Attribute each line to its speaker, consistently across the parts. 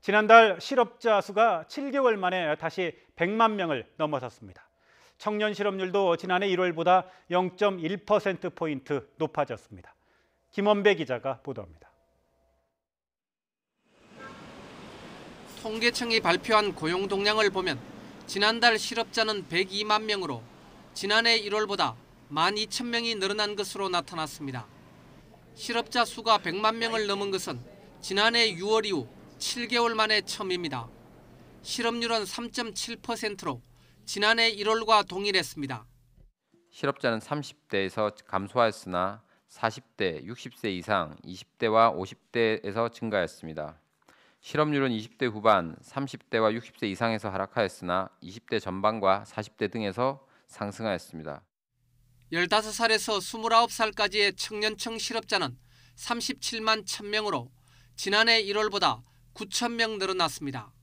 Speaker 1: 지난달 실업자 수가 7개월 만에 다시 100만 명을 넘어섰습니다. 청년 실업률도 지난해 1월보다 0.1%포인트 높아졌습니다. 김원배 기자가 보도합니다.
Speaker 2: 통계청이 발표한 고용 동향을 보면 지난달 실업자는 102만 명으로 지난해 1월보다 12,000명이 늘어난 것으로 나타났습니다. 실업자 수가 100만 명을 넘은 것은 지난해 6월 이후 7개월 만에 처음입니다. 실업률은 3.7%로 지난해 1월과 동일했습니다.
Speaker 3: 실업자는 30대에서 감소하였으나 40대, 60세 이상, 20대와 50대에서 증가했습니다. 실업률은 20대 후반, 30대와 60세 이상에서 하락하였으나 20대 전반과 40대 등에서 상승하였습니다.
Speaker 2: 15살에서 29살까지의 청년층 실업자는 37만 1,000명으로 지난해 1월보다 9,000명 늘어났습니다.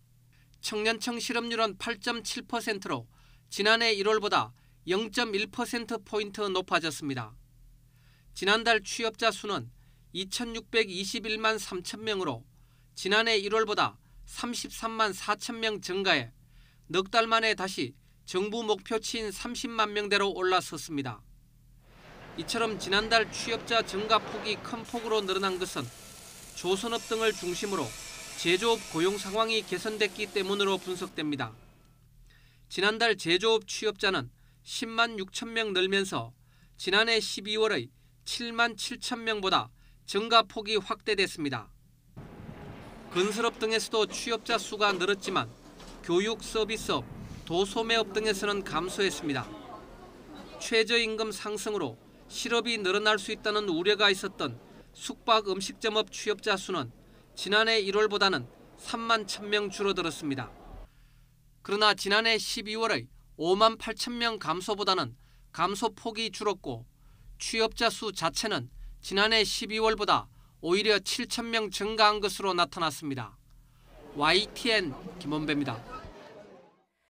Speaker 2: 청년층 실업률은 8.7%로 지난해 1월보다 0.1%포인트 높아졌습니다. 지난달 취업자 수는 2,621만 3,000명으로 지난해 1월보다 33만 4,000명 증가해 넉 달 만에 다시 정부 목표치인 30만 명대로 올라섰습니다. 이처럼 지난달 취업자 증가 폭이 큰 폭으로 늘어난 것은 조선업 등을 중심으로 제조업 고용 상황이 개선됐기 때문으로 분석됩니다. 지난달 제조업 취업자는 10만 6천 명 늘면서 지난해 12월의 7만 7천 명보다 증가 폭이 확대됐습니다. 건설업 등에서도 취업자 수가 늘었지만 교육, 서비스업, 도소매업 등에서는 감소했습니다. 최저임금 상승으로 실업이 늘어날 수 있다는 우려가 있었던 숙박 음식점업 취업자 수는 지난해 1월보다는 3만 1,000명 줄어들었습니다. 그러나 지난해 12월의 5만 8천 명 감소보다는 감소폭이 줄었고 취업자 수 자체는 지난해 12월보다 오히려 7천 명 증가한 것으로 나타났습니다. YTN 김원배입니다.